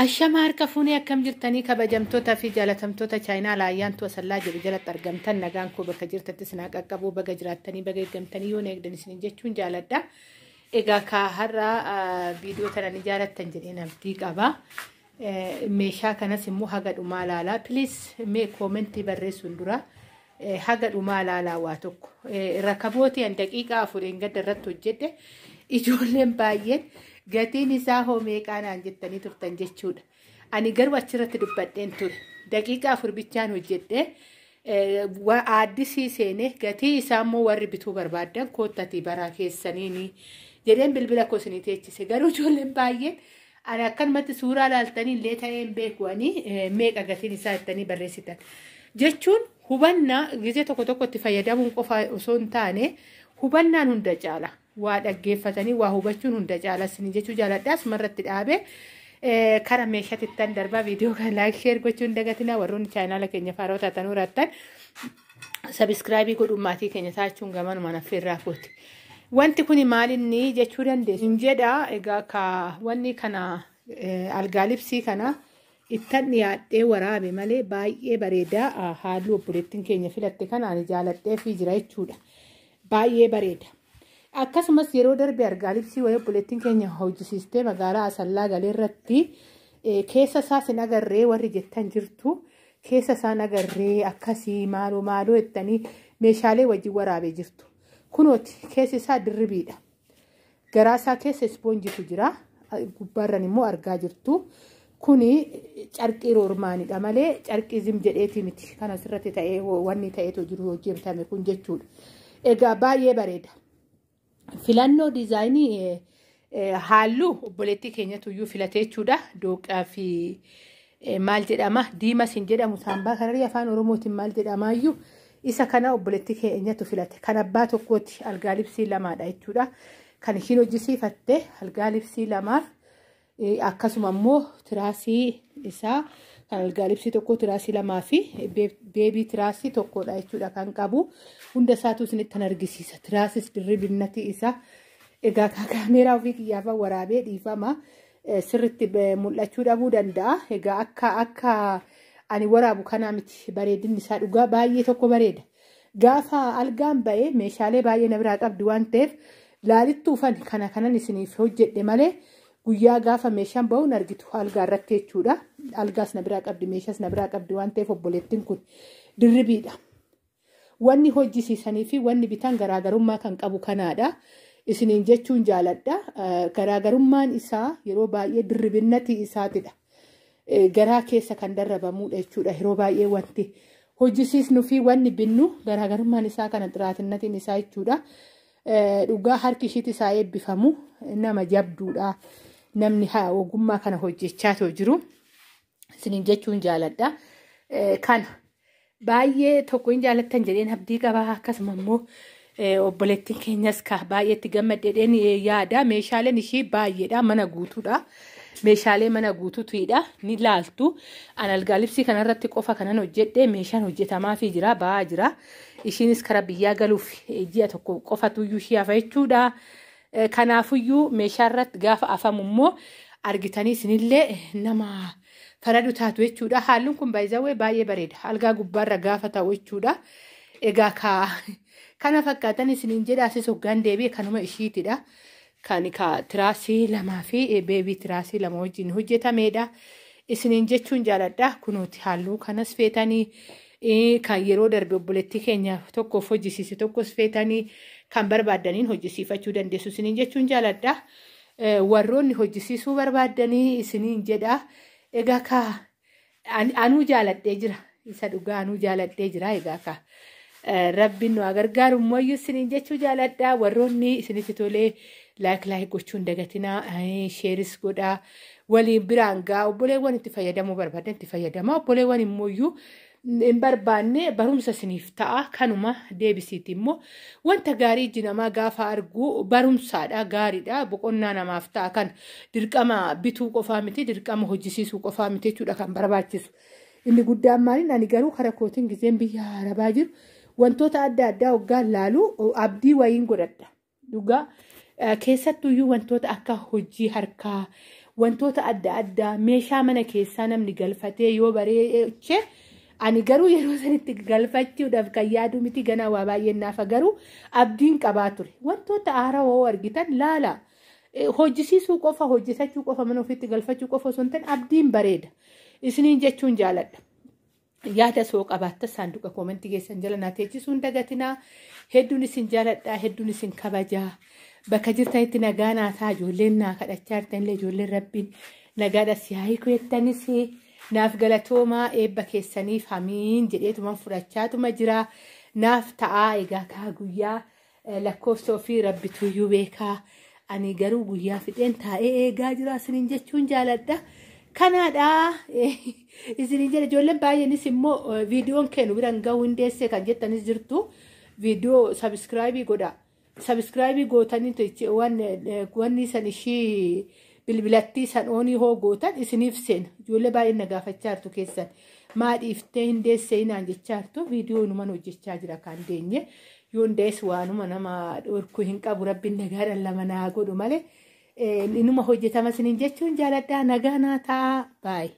Ashama harka fuunee akkam jirtanii kabajamtoota fi jaalatamtoota chaayinaa Ayantuu Asallaa jedhu jalatti argamtan nagaan koo bakka jirtatti sinaa qaqqabuu baga jiraattanii baga eeggamtanii yoo eegdan isin jechuun jaaladha. Egaa ka har'a viidiyoo tana ni jaalattan jedheen abdii qaba. Meeshaa kanas immoo haga dhumaa ilaalaa. Please mee koomentii barreessuun dura haga dhumaa ilaalaa waa tokko. Rakkabooti an daqiiqaa 4 gadda irratti hojjedhe ijoolleen baay'een gatiin isaa hoo meeqaanaan jettanii turtan jechuudha. Ani garuu achirratti dubbadheen ture. Daqiiqaa 4 bichaan hojjedhe aaddisii seenee gatii isaa immoo warri bituu barbaadan koottatii baraa keessaniini jedheen bilbila koo isinii teechise. Garuu ijoolleen baay'een ani akkanumatti suuraa ilaaltanii illee ta'een beekuwanii meeqa gatiin isaa jettanii barreessitan. Jechuun hubannaa gisee tokko tokkotti fayyadamuun qofa osoo hin taane hubannaan hunda caala. Waa dhaggeeffatanii waa hubachuun hunda caala isin jechuu jaaladha. Asumarratti dhaabee kara meeshaatittan darbaa viidiyoo kan laayik sheer gochuun dagatina warroonni chaayinaala keenya faaroota tanuu rattan sabiskiraabii godhuun maatii keenya taachuun gamanuma naffeerraa kooti. Wanti kun maalinni jechuu dandeessu jedha. Egaa ka wanni kana algaa libsii kana ittan dhiyaadhee waraabe malee baay'ee bareedaa halluu obboleettiin keenya filatte kanaan jaaladhee fi jira jechuudha. Baay'ee bareeda. Akkasumas yeroo darbe algaa libsii wayii obboleettiin keenya hojisisisee magaalaa Asallaa galeerratti keessa isaa sin agarree warri jettan jirtu keessa isaan agarree akkasii maaloo jettanii meeshaalee wajjin waraabee jirtu. Kunooti keessi isaa dirribiidha. Garaa isaa keessa ispoonjitu jira. Gubbaarran immoo argaa jirtu. Kuni carqii roormaanidha malee carqii zim jedheeti miti. Kan asirratti ta'ee wanni ta'eetu jiru hojjetame kun jechuudha. Egaa baay'ee bareeda. Filannoo diizaayinii halluu obboleettii keenyatu iyyuu filatee jechuudha. Dooqaa fi maal jedhama diimas hin jedhamu saambaa kanarraa afaan oromootiin maal jedhama iyyuu isa kana obboleettii keenyatu filate. Kan abbaa tokkooti algaa libsii lamaadha jechuudha. Kan ishiin hojjisiifatte algaa libsii lamaaf akkasuma immoo tiraasii isaa kan algaa libsii tokko tiraasii lamaa fi beebii tiraasii tokkodha jechuudha kan qabu. Hunda isaatu isinitti argisiisa. Tiraasis dirribinnati isaa egaa kaameeraa ofii kiyyaafaa waraabee dhiifama sirritti mul'achuu dhabuu danda'a. Egaa akka ani waraabu kanaa miti bareedinni isaa dhugaa baay'ee tokko bareeda. Gaafa algaan ba'ee meeshaalee baay'ee na biraa qabdi waan ta'eef laalittuufan kanan isiniif hojjedhe malee guyyaa gaafa meeshaan ba'uun argitu algaa irratti jechuudha. Algaas na biraa qabdi meeshaas na biraa qabdi waan ta'eef obboleettiin kun dirribiidha. Wanni hojjisiisanii fi wanni bitan garaagarummaa kan qabu kanaadha. Isiniin jechuun jaaladha. Garaagarummaan isaa yeroo baay'ee dirribinnati isaatidha. Garaa keessa kan darrabamuudha jechuudha. Yeroo baay'ee wanti hojjisiisnu fi wanni binnu garaagarummaan isaa kana xiraatinnatiin isaa jechuudha. Dhugaa harki ishiitti isaa eebbifamu nama jabduudha. Namni ogummaa kana hojjechaa jiru. Isiniin jechuun jaaladha. Kana baay'ee tokko hin jaalattan jedheen abdii qabaa. Akkasuma immoo obboleettiin keenyas baay'eetti gammadeen yaada. Meeshaaleen ishii baay'eedha. Mana guutuudha. Meeshaalee mana guutuutuidha. Ni laaltu. An algaa libsii kanarratti qofa kanan hojjedhe meeshaan hojjetamaa fi jira ba'aa jira. Ishiinis karaa biyyaa galuuf ji'a tokko qofatu iyyuu ishii hafa jechuudha. Kanaafuyyuu meeshaarratti gaafa afamu immoo argitanii isinillee nama faradu taatu jechuudha. Halluun kun baay'ee bareeda. Algaa gubbaarra gaafa ta'u jechuudha. Egaa kana fakkaatan isiniin jedhaasis hoggaan deebi'e kanuma ishiitidha. Kan tiraasii lamaa fi beebii tiraasii lama wajjin hojjetamedha. Isiniin jechuun jaaladha. Kunuuti halluu kanas feetanii kan yeroo darbe obboleettii keenya tokkoof hojjisiise tokkos feetanii kan barbaadaniin hojjisiifachuu dandeessu. Isiniin jechuun jaaladha. Warroonni hojjisiisuu barbaadanii isiniin jedha. Egaa anuu jaaladhee jira. Isa dhugaa anuu jaaladhee jira. Egaa rabbiin nu gargaaru immoo isiniin jechuu jaaladha. Warroonni isinitti tolee laayik gochuun dagatinaa sheeris godhaa waliin biraan gaa obboleewwan itti fayyadamuu barbaadan itti fayyadama. Obboleewwan immoo hin barbaanne barumsa isiniif ta'a. Kanuma deebisiiti immoo wanta gaarii iji namaa gaafa argu barumsaadha gaariidha. Boqonnaa namaaf ta'a kan dirqama bituu qofaa miti dirqama hojjisiisuu qofaa miti jechuudha kan barbaachisu. Inni guddaan maaliin ani garuu karaa kootiin gizeen biyya arabaa jiru wantoota adda addaa hoggaan laalu abdii wayiin godhadha. Dhugaa keessattuyyuu wantoota akka hojii harkaa wantoota adda addaa meeshaa mana keessaa namni galfatee yoo bareeche ani garuu yeroo sanitti galfachuudhaaf kan yaadu miti ganaa waa baay'ee naafa garuu abdiin qabaa ture wantoota haarawaa argitan laala hojjisisuu qofa hojjetachuu qofa mana ofiitti galfachuu qofa osoo hin ta'in abdiin bareeda isiniin jechuun jaaladha. Yaada soo qabaatta saanduqa koomentii keessan jala naa teechisuun dagatinaa hedduun isin jaaladhaa hedduun isin kabajaa bakka jirtanitti nagaa naa ta'a ijoolleen naa kadhachaa jirtanillee ijoolleen rabbiin nagaadha siyaayii kuyettanis naaf galatoomaa eebba keessaniif hamiin jedheetuman fudhachaatuma jira naaf ta'aa egaa kaa guyyaa lakkoofsa ofii rabbituyyuu beekaa ani garuu guyyaa fixeen taa'ee eegaa jira isiniin jechuun jaaladha. Kanaadha isiniin jedha ijoolleen baay'eenis immoo viidiyoon kennu biraan ga'uu hin deessee kan jettanis jirtu viidiyoo sabiskiraayibii godha sabiskiraayibii gootanii wanni san ishii bilbilattii san oonii hoo gootan isiniif seena ijoollee baay'een na gaafachaa jirtu keessan maa dhiiftee hin deessee naan jechaa jirtu viidiyoo numan hojjechaa jira kan deenye yoo hin deessu waanuma nama dhorkuu hin qabu rabbiin nagaadhaan lama naa godhu malee inuma hojjetama isiniin jechuun jaaladhaa nagaa naa ta'a baay'ee.